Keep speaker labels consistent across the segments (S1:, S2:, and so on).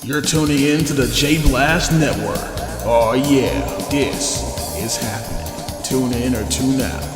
S1: You're tuning in to the J Blast Network. Oh yeah, this is happening. Tune in or tune out.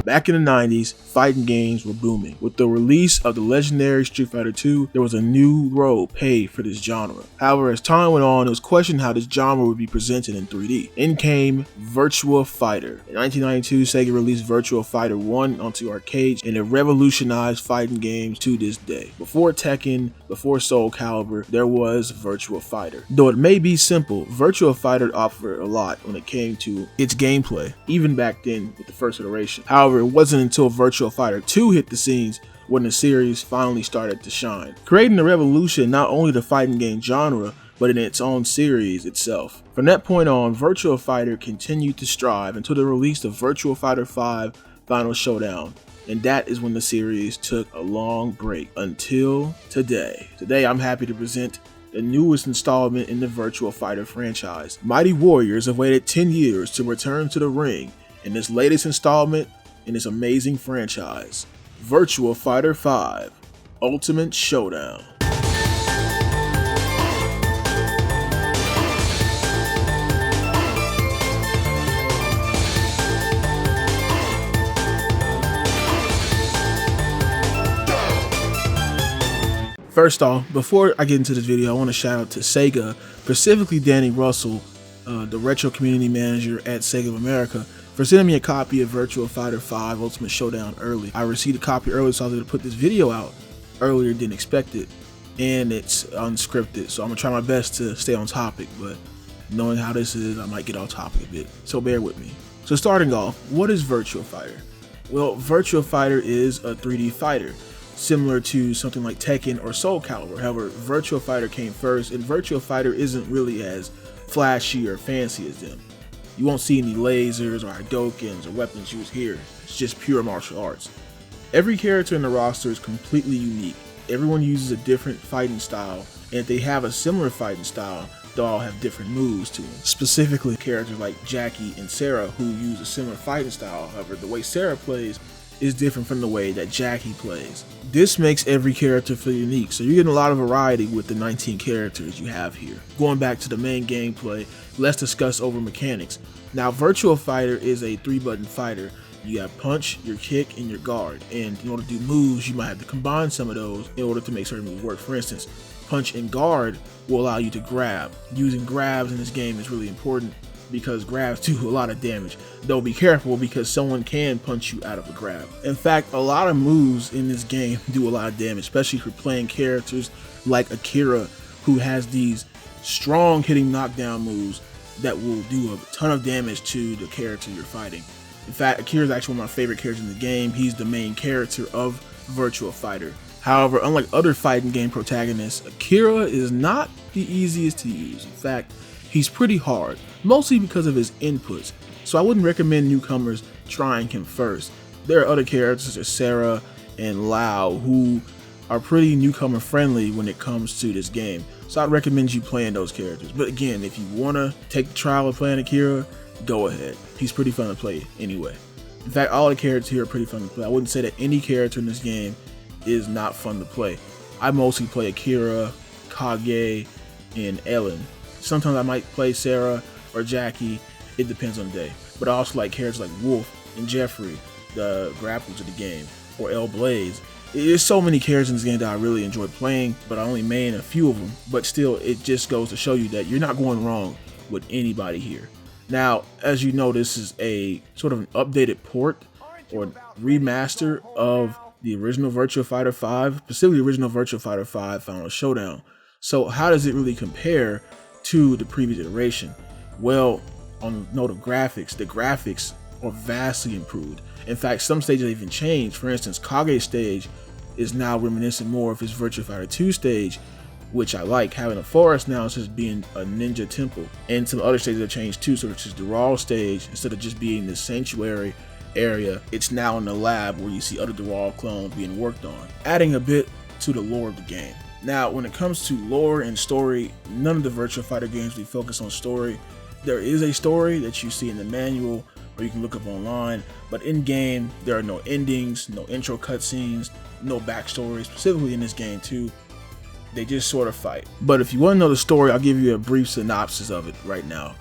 S1: Back in the 90s, fighting games were booming. With the release of the legendary Street Fighter II, there was a new road paved for this genre. However, as time went on, it was questioned how this genre would be presented in 3D. In came Virtua Fighter. In 1992, Sega released Virtua Fighter 1 onto arcades, and it revolutionized fighting games to this day. Before Tekken, before Soul Calibur, there was Virtua Fighter. Though it may be simple, Virtua Fighter offered a lot when it came to its gameplay, even back then with the first iteration. However, it wasn't until Virtua Fighter 2 hit the scenes when the series finally started to shine, creating a revolution not only the fighting game genre, but in its own series itself. From that point on, Virtua Fighter continued to strive until the release of Virtua Fighter 5 Final Showdown, and that is when the series took a long break until today. Today, I'm happy to present the newest installment in the Virtua Fighter franchise. Mighty Warriors have waited 10 years to return to the ring in this latest installment in this amazing franchise, Virtua Fighter 5 Ultimate Showdown. First off, before I get into this video, I want to shout out to Sega, specifically Danny Russell, the retro community manager at Sega of America, for sending me a copy of Virtua Fighter 5 Ultimate Showdown early. I received a copy early, so I was able to put this video out earlier than expected, and it's unscripted, so I'm gonna try my best to stay on topic, but knowing how this is, I might get off topic a bit, so bear with me. So starting off, what is Virtua Fighter? Well, Virtua Fighter is a 3D fighter, similar to something like Tekken or Soul Calibur. However, Virtua Fighter came first, and Virtua Fighter isn't really as flashy or fancy as them. You won't see any lasers or Hadokens or weapons used here. It's just pure martial arts. Every character in the roster is completely unique. Everyone uses a different fighting style, and if they have a similar fighting style, they'll all have different moves to them. Specifically, characters like Jackie and Sarah, who use a similar fighting style. However, the way Sarah plays is different from the way that Jackie plays. This makes every character feel unique, so you're getting a lot of variety with the 19 characters you have here. Going back to the main gameplay, let's discuss over mechanics. Now, Virtua Fighter is a 3-button fighter. You have punch, your kick, and your guard, and in order to do moves, you might have to combine some of those in order to make certain moves work. For instance, punch and guard will allow you to grab. Using grabs in this game is really important because grabs do a lot of damage. Though be careful because someone can punch you out of a grab. In fact, a lot of moves in this game do a lot of damage, especially if you're playing characters like Akira, who has these strong hitting knockdown moves that will do a ton of damage to the character you're fighting. In fact, Akira is actually one of my favorite characters in the game. He's the main character of Virtua Fighter. However, unlike other fighting game protagonists, Akira is not the easiest to use. In fact, he's pretty hard, mostly because of his inputs, so I wouldn't recommend newcomers trying him first. There are other characters such as Sarah and Lau who are pretty newcomer friendly when it comes to this game, so I'd recommend you playing those characters. But again, if you want to take the trial of playing Akira, go ahead. He's pretty fun to play anyway. In fact, all the characters here are pretty fun to play. I wouldn't say that any character in this game is not fun to play. I mostly play Akira, Kage, and Ellen. Sometimes I might play Sarah or Jackie, it depends on the day. But I also like characters like Wolf and Jeffrey, the grapplers of the game, or L Blaze. There's so many characters in this game that I really enjoy playing, but I only main a few of them. But still, it just goes to show you that you're not going wrong with anybody here. Now, as you know, this is a sort of an updated port or remaster of the original Virtua Fighter 5, specifically the original Virtua Fighter 5 Final Showdown. So how does it really compare to the previous iteration? Well, on the note of graphics, the graphics are vastly improved. In fact, some stages have even changed. For instance, Kage's stage is now reminiscent more of his Virtua Fighter 2 stage, which I like. Having a forest now is just being a ninja temple. And some other stages have changed too, such as the Raw stage, instead of just being the sanctuary area, it's now in the lab where you see other Dural clones being worked on, adding a bit to the lore of the game. Now, when it comes to lore and story, none of the Virtua Fighter games really focus on story. There is a story that you see in the manual or you can look up online, but in game there are no endings, no intro cutscenes, no backstory, specifically in this game too. They just sort of fight. But if you want to know the story, I'll give you a brief synopsis of it right now.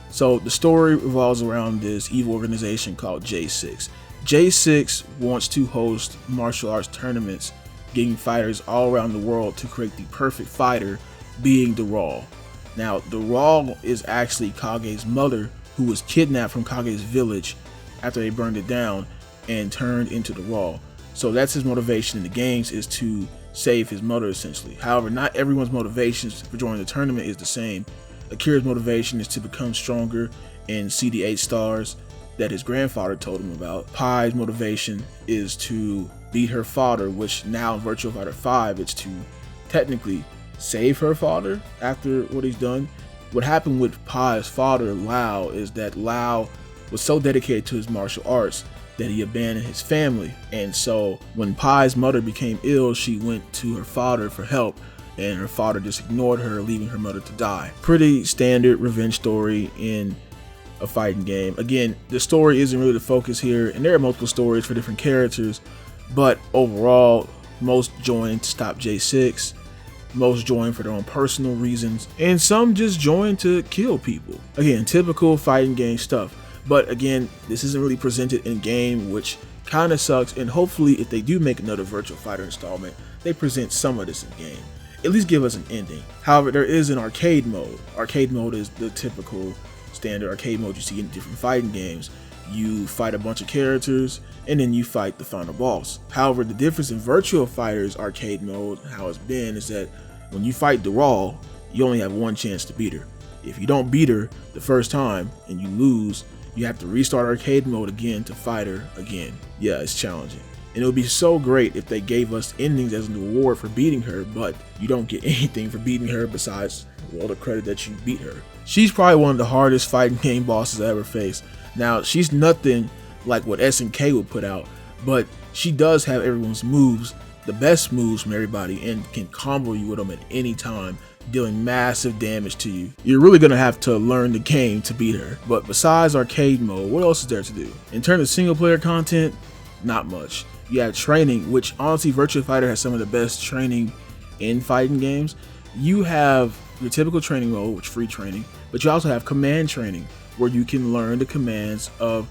S1: So the story revolves around this evil organization called J6. J6 wants to host martial arts tournaments, getting fighters all around the world to create the perfect fighter, being the Raw. Now, the Raw is actually Kage's mother, who was kidnapped from Kage's village after they burned it down and turned into the Raw. So that's his motivation in the games, is to save his mother essentially. However, not everyone's motivations for joining the tournament is the same. Akira's motivation is to become stronger and see the 8 stars that his grandfather told him about. Pai's motivation is to beat her father, which now in Virtua Fighter 5, it's to technically save her father after what he's done. What happened with Pai's father, Lau, is that Lau was so dedicated to his martial arts that he abandoned his family. And so when Pai's mother became ill, she went to her father for help, and her father just ignored her, leaving her mother to die. Pretty standard revenge story in a fighting game. Again, the story isn't really the focus here, and there are multiple stories for different characters, but overall, most join to stop J6, most join for their own personal reasons, and some just join to kill people. Again, typical fighting game stuff. But again, this isn't really presented in game, which kind of sucks, and hopefully if they do make another Virtua Fighter installment, they present some of this in game. At least give us an ending. However, there is an arcade mode. Arcade mode is the typical standard arcade mode you see in different fighting games. You fight a bunch of characters, and then you fight the final boss. However, the difference in Virtua Fighter's arcade mode, how it's been, is that when you fight the Raw, you only have one chance to beat her. If you don't beat her the first time and you lose, you have to restart arcade mode again to fight her again. Yeah, it's challenging. And it would be so great if they gave us endings as an reward for beating her, but you don't get anything for beating her besides, well, the credit that you beat her. She's probably one of the hardest fighting game bosses I ever faced. Now, she's nothing like what SNK would put out, but she does have everyone's moves, the best moves from everybody, and can combo you with them at any time, dealing massive damage to you. You're really gonna have to learn the game to beat her. But besides arcade mode, what else is there to do? In terms of single player content, not much. You have training, which honestly Virtua Fighter has some of the best training in fighting games. You have your typical training mode, which is free training, but you also have command training, where you can learn the commands of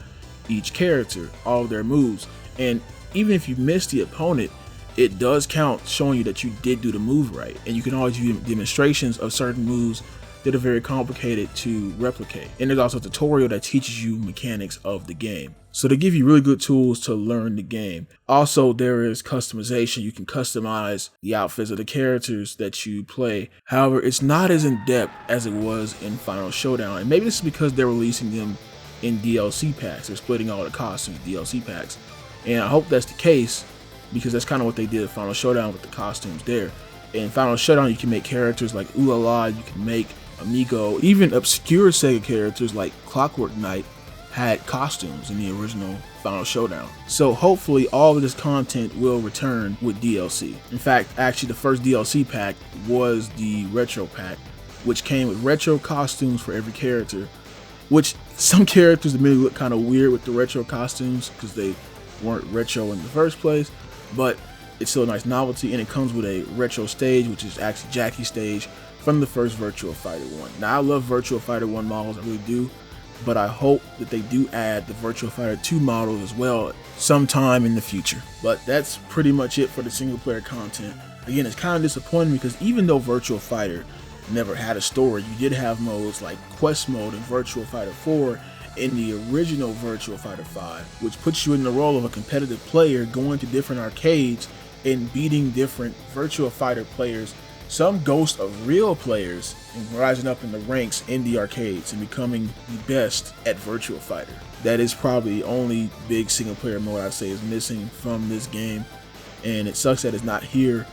S1: each character, all of their moves. And even if you miss the opponent, it does count, showing you that you did do the move right. And you can always do demonstrations of certain moves that are very complicated to replicate. And there's also a tutorial that teaches you mechanics of the game. So they give you really good tools to learn the game. Also, there is customization. You can customize the outfits of the characters that you play. However, it's not as in-depth as it was in Final Showdown. And maybe this is because they're releasing them in DLC packs. They're splitting all the costumes in DLC packs. And I hope that's the case, because that's kind of what they did in Final Showdown with the costumes there. In Final Showdown, you can make characters like Ulala, you can make Amigo, even obscure Sega characters like Clockwork Knight had costumes in the original Final Showdown. So hopefully all of this content will return with DLC. In fact, actually the first DLC pack was the Retro pack, which came with retro costumes for every character, which some characters admittedly look kind of weird with the retro costumes because they weren't retro in the first place, but it's still a nice novelty, and it comes with a retro stage, which is actually Jackie's stage from the first Virtua Fighter 1. Now, I love Virtua Fighter 1 models, I really do, but I hope that they do add the Virtua Fighter 2 models as well sometime in the future. But that's pretty much it for the single player content. Again, it's kind of disappointing because even though Virtua Fighter never had a story, you did have modes like Quest Mode in Virtua Fighter 4 in the original Virtua Fighter 5, which puts you in the role of a competitive player going to different arcades and beating different Virtua Fighter players, some ghosts of real players, and rising up in the ranks in the arcades and becoming the best at Virtua Fighter. That is probably the only big single player mode I'd say is missing from this game, and it sucks that it's not here,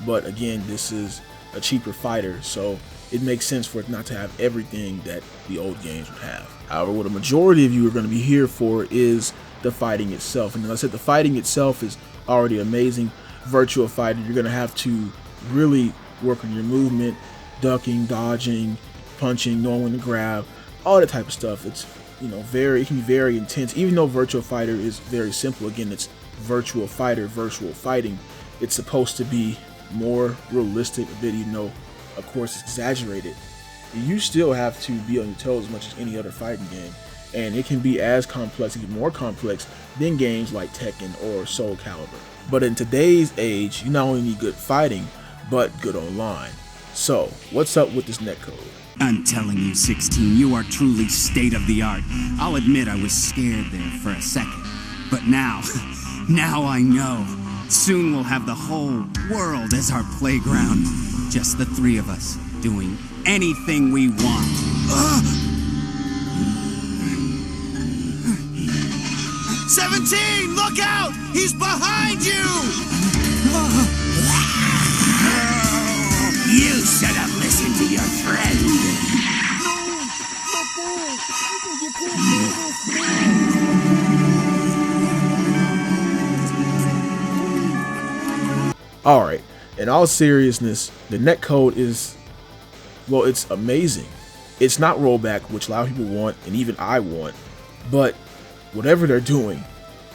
S1: but again, this is a cheaper fighter, so it makes sense for it not to have everything that the old games would have. However, what a majority of you are going to be here for is the fighting itself, and as I said, the fighting itself is already amazing. Virtua Fighter, you're going to have to really work on your movement, ducking, dodging, punching, knowing when to grab. all that type of stuff. It's, you know, it can be very intense. Even though Virtua Fighter is very simple, again, it's Virtua Fighter, virtual fighting. It's supposed to be more realistic, a bit, you know, of course, exaggerated. You still have to be on your toes as much as any other fighting game, and it can be as complex, even more complex than games like Tekken or Soul Calibur. But in today's age, you not only need good fighting, but good online. So, what's up with this netcode?
S2: I'm telling you, 16, you are truly state of the art. I'll admit I was scared there for a second. But now I know. Soon we'll have the whole world as our playground. Just the three of us, doing anything we want. 17, look out! He's behind you! You should have listened to your friend.
S1: Alright, in all seriousness, the netcode is, well, it's amazing. It's not rollback, which a lot of people want, and even I want, but whatever they're doing,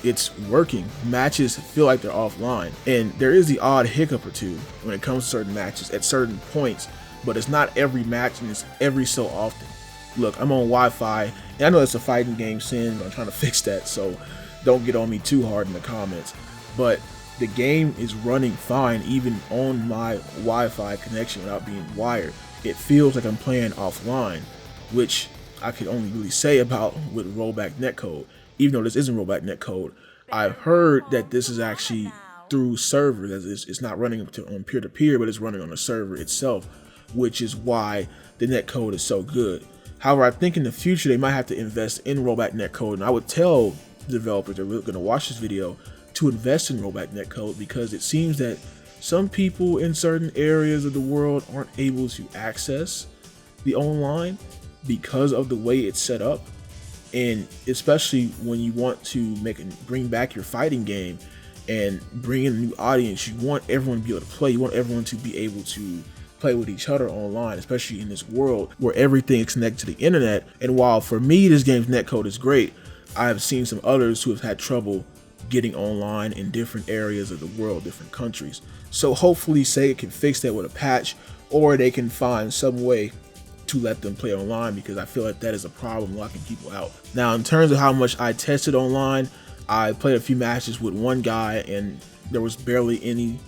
S1: it's working. Matches feel like they're offline, and there is the odd hiccup or two when it comes to certain matches at certain points, but it's not every match, and it's every so often. Look, I'm on Wi-Fi, and I know it's a fighting game sin, but I'm trying to fix that, so don't get on me too hard in the comments. But the game is running fine even on my Wi-Fi connection without being wired. It feels like I'm playing offline, which I could only really say about with rollback netcode. Even though this isn't rollback netcode, I've heard that this is actually through servers, as it's not running on peer-to-peer, but it's running on the server itself, which is why the netcode is so good. However, I think in the future they might have to invest in rollback netcode, and I would tell developers that are going to watch this video to invest in rollback netcode, because it seems that some people in certain areas of the world aren't able to access the online because of the way it's set up. And especially when you want to bring back your fighting game and bring in a new audience, you want everyone to be able to play. You want everyone to be able to play with each other online, especially in this world where everything is connected to the internet. And while for me this game's netcode is great, I have seen some others who have had trouble getting online in different areas of the world, different countries. So hopefully Sega can fix that with a patch, or they can find some way to let them play online, because I feel like that is a problem locking people out. Now, in terms of how much I tested online, I played a few matches with one guy, and there was barely any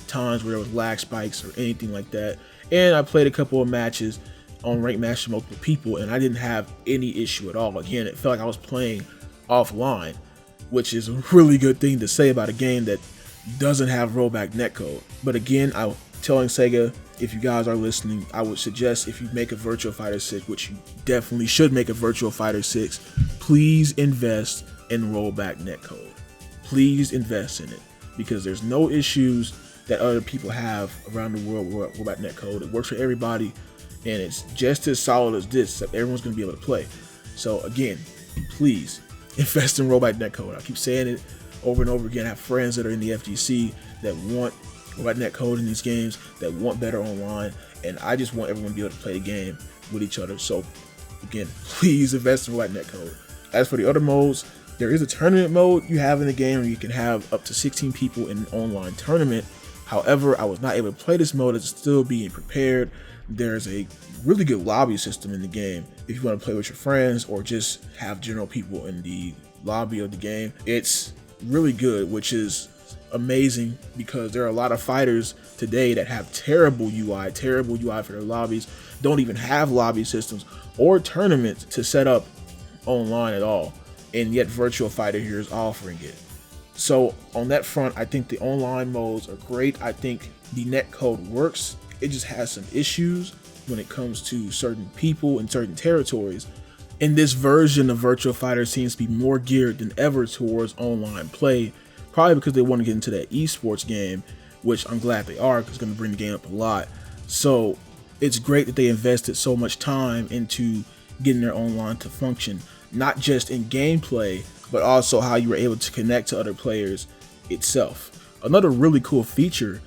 S1: times where there was lag spikes or anything like that. And I played a couple of matches on ranked matches with multiple people, and I didn't have any issue at all. Again, it felt like I was playing offline, which is a really good thing to say about a game that doesn't have rollback netcode. But again, I'm telling Sega, if you guys are listening, I would suggest if you make a Virtua Fighter 6, which you definitely should make a Virtua Fighter 6, please invest in rollback netcode. Please invest in it, because there's no issues that other people have around the world with rollback netcode. It works for everybody, and it's just as solid as this, that everyone's going to be able to play. So again, please invest in rollback netcode. I keep saying it over and over again. I have friends that are in the FGC that want rollback netcode in these games, that want better online, and I just want everyone to be able to play the game with each other. So again, please invest in rollback netcode. As for the other modes, there is a tournament mode you have in the game where you can have up to 16 people in an online tournament. However, I was not able to play this mode as it's still being prepared. There's a really good lobby system in the game if you want to play with your friends or just have general people in the lobby of the game. It's really good, which is amazing, because there are a lot of fighters today that have terrible UI for their lobbies, don't even have lobby systems or tournaments to set up online at all, and yet Virtua Fighter here is offering it. So on that front, I think the online modes are great. I think the netcode works. It just has some issues when it comes to certain people in certain territories. And this version of Virtua Fighter seems to be more geared than ever towards online play, probably because they want to get into that esports game, which I'm glad they are, because it's going to bring the game up a lot. So it's great that they invested so much time into getting their online to function, not just in gameplay, but also how you were able to connect to other players itself. Another really cool feature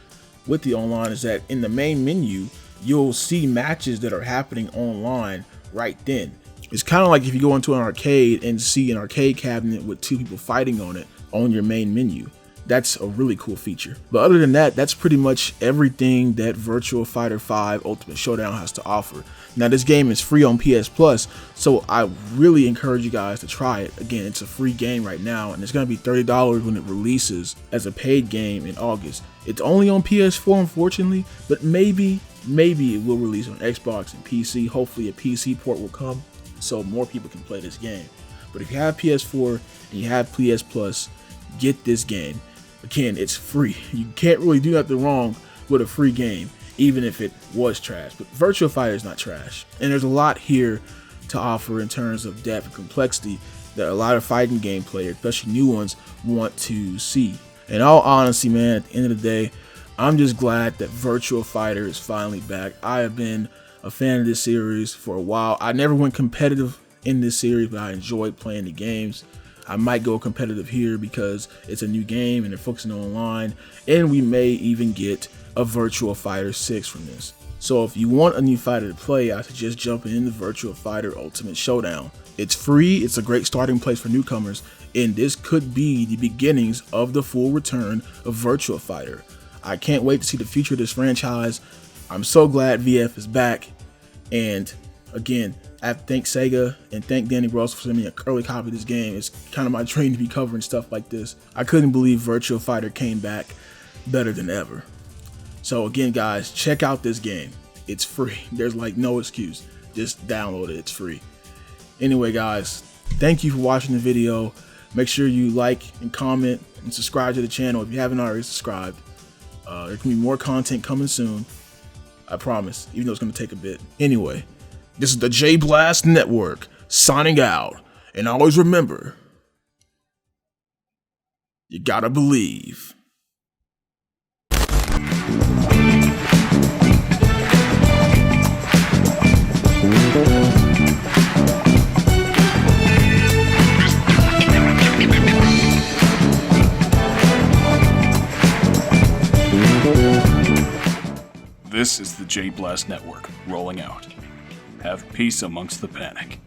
S1: with the online is that in the main menu, you'll see matches that are happening online right then. It's kind of like if you go into an arcade and see an arcade cabinet with 2 people fighting on it on your main menu. That's a really cool feature. But other than that, that's pretty much everything that Virtua Fighter 5 Ultimate Showdown has to offer. Now, this game is free on PS Plus, so I really encourage you guys to try it. Again, it's a free game right now, and it's going to be $30 when it releases as a paid game in August. It's only on PS4, unfortunately, but maybe it will release on Xbox and PC. Hopefully a PC port will come so more people can play this game. But if you have PS4 and you have PS Plus, get this game. Again, it's free. You can't really do nothing wrong with a free game, even if it was trash. But Virtua Fighter is not trash. And there's a lot here to offer in terms of depth and complexity that a lot of fighting game players, especially new ones, want to see. In all honesty, man, at the end of the day, I'm just glad that Virtua Fighter is finally back. I have been a fan of this series for a while. I never went competitive in this series, but I enjoyed playing the games. I might go competitive here because it's a new game and they're focusing on online, and we may even get a Virtua Fighter 6 from this. So if you want a new fighter to play, I suggest jumping into Virtua Fighter Ultimate Showdown. It's free, it's a great starting place for newcomers, and this could be the beginnings of the full return of Virtua Fighter. I can't wait to see the future of this franchise. I'm so glad VF is back, and again, I have to thank Sega and thank Danny Russell for sending me an early copy of this game. It's kind of my dream to be covering stuff like this. I couldn't believe Virtua Fighter came back better than ever. So again, guys, check out this game. It's free. There's like no excuse. Just download it. It's free. Anyway, guys, thank you for watching the video. Make sure you like and comment and subscribe to the channel if you haven't already subscribed. There can be more content coming soon. I promise, even though it's going to take a bit. Anyway. This is the J Blast Network, signing out. And always remember, you gotta believe.
S3: This is the J Blast Network, rolling out. Have peace amongst the panic.